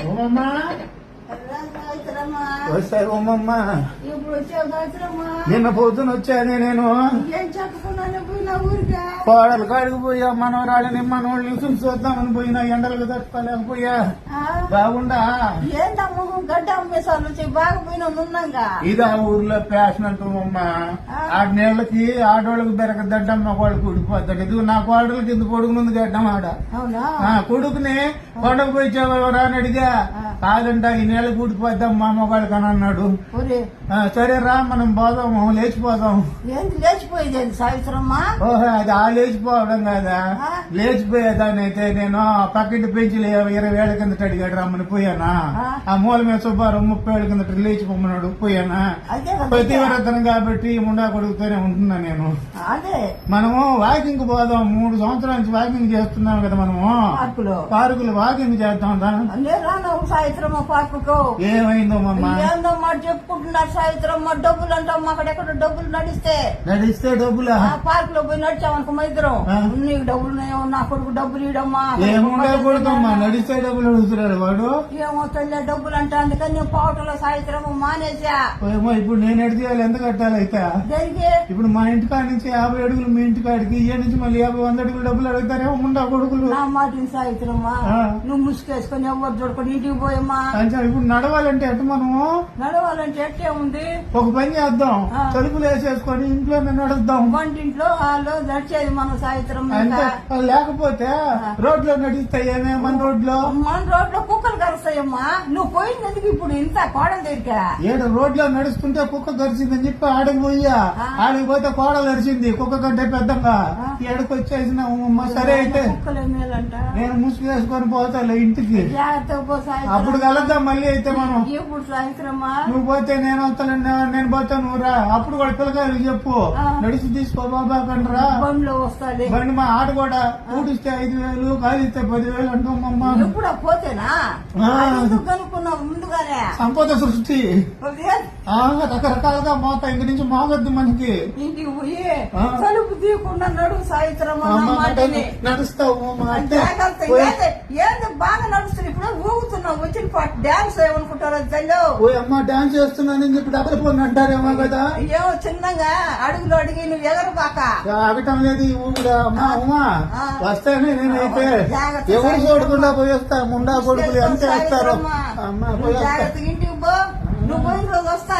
ఓమమ్మా వస్తాయి ఓమమ్మ. ఇప్పుడు వచ్చావు నిన్న పొద్దున వచ్చానే నేను. ఏం చెప్పకుండా పోయినా ఊరికే కోడలు కాడికి పోయా, మనవరాళ్ళని మనోళ్ళని చూసి చూద్దామని పోయినా, ఎండలకు తట్టుకోలేకపోయా. బాగుండా ఏంటమ్మ గడ్డ అమ్మేసాలు వచ్చి బాగా పోయినా ఉన్నాగా. ఇది ఆ ఊర్లో ఫ్యాషన్ అంటామమ్మ. 6 నెలలకి ఆడోళ్ళకి బెరక దడ్డమ్మ కొడుకు ఉడిపోతాడు. ఇది నా కోడలు కింద కొడుకునుంది గడ్డం ఆడ. అవునా కొడుకుని కొండకు పోయిచావరా అని అడిగా. కాదంట ఈ నెలకు ఉడిపోద్దాం మా మొగాడు కని అన్నాడు. సరే రా మనం పోదాము, లేచిపోదాం. ఏంటి లేచిపోయేది సావిత్రమ్మా? ఓహో అది ఆ లేచిపోవడం కదా, లేచిపోయేదాన్ని అయితే నేను పక్కింటి పెంచులు 20,000 కిందట అడిగాడు రమ్మని పోయానా. ఆ మూల మీద సుబ్బారావు 30,000 కిందట లేచిపోమన్నాడు పోయానా. ప్రతివరతనం కాబట్టి ముండా కొడుకుతూనే ఉంటున్నా నేను. అదే మనము వాకింగ్ పోదాం, 3 సంవత్సరాల నుంచి వాకింగ్ చేస్తున్నాం కదా మనము. పార్కులు వాకింగ్ చేద్దాం. సావిత్రమ్మ పార్కుకు ఏమైందో మమ్మ? ఏందో మాట చెప్పుకుంటున్నారు సావిత్రమ్మ. డబ్బులు అంటాం అక్కడెక్కడ డబ్బులు నడిస్తే డబ్బులా? పార్క్ లో పోయి నడిచామనుకో మా ఇద్దరం, నీకు డబ్బులు ఉన్నాయో నా కొడుకు డబ్బులు ఇడమ్మా. ఏముండే కొడుకమ్మా నడిస్తే డబ్బులు అడుగుతున్నాడు వాడు. ఏమో తల్లి డబ్బులు అంటే అందుకని నేను పోవటంలో సావిత్రమ్మ మానేసా. ఏమో ఇప్పుడు నేను ఎడితే ఎంత కట్టాలి అయితే? దేనికి? ఇప్పుడు మా ఇంటికాడ నుంచి 50 అడుగులు మీ ఇంటికాడికి, ఈ నుంచి మళ్ళీ 50-100 అడుగులు డబ్బులు అడుగుతారేమో ముండా కొడుకులు. నా మాటిని సావిత్రమ్మ, నువ్వు ముసుకేసుకొని ఎవరు చూడుకొని ఇంటికి పోయమ్మా. ఇప్పుడు నడవాలంటే ఎట్ట మనము? నడవాలంటే ఎట్టే ఉంది, ఒక పని చేద్దాం, తలుపులు వేసేసుకొని ఇంట్లోనే నడుద్దాం. వంటింట్లో హాల్లో నడిచేది మన సావిత్రమ్మ. లేకపోతే రోడ్లో నడుస్తాయేమే? మన రోడ్లో కుక్కలు కరుస్తాయమ్మా. నువ్వు పోయినందుకు ఇప్పుడు ఇంత కోడలు దగ్గర ఏడు రోడ్లో నడుస్తుంటే కుక్క గరిచిందని చెప్పి ఆడికి పోయా. ఆడికి పోతే కోడలు అరిచింది కుక్క కంటే పెద్దగా. ఏడుకు వచ్చేసిన సరే అయితే నేను ముసుగు వేసుకొని పోతాలే ఇంటికి. అప్పుడు కలుద్దాం మళ్ళీ అయితే మనం. ఇప్పుడు సాయంత్రమా నువ్వు పోతే నేను వస్తాను, నేను పోతా నువ్వు రా. అప్పుడు కూడా పిల్లకాయలు చెప్పు నడిచి తీసుకో బాబా కండ్రా. బండిలో వస్తాది బండి మా ఆట కూడా కూడిస్తే 5,000 కాలిస్తే 10,000 అంటామమ్మ. ఎప్పుడు పోతేనా కనుక్కున్నావు ముందుగానే. సంపద సృష్టి రకరకాలుగా మోత ఇంక నుంచి మోగద్దు మనకి. ఇంటికి పోయి తలుపు తీయకుండా నడువు సాయంత్రమా. నడుస్తావు ఏంది బాగా నడుస్తుంది. ఇప్పుడు ఊగుతున్నావు వచ్చిన పాటు డాన్స్ ఏమనుకుంటారో తెల్లో. ఓ అమ్మ డాన్స్ చేస్తున్నానని చెప్పి డబ్బులు పోని అంటారేమో కదా. ఏమో చిన్నగా అడుగులు అడిగి నువ్వు ఎగరబాక. ఆగటం లేదు ఈ ఊళ్ళో. అమ్మా అమ్మా వస్తానే నేనైతే ఎవరు చూడకుండా పోయేస్తా. ముండా కొడుకులు ఎంత వేస్తారు. అమ్మా ఇంటికి పో, నువ్వు పోయిన రోజు వస్తా.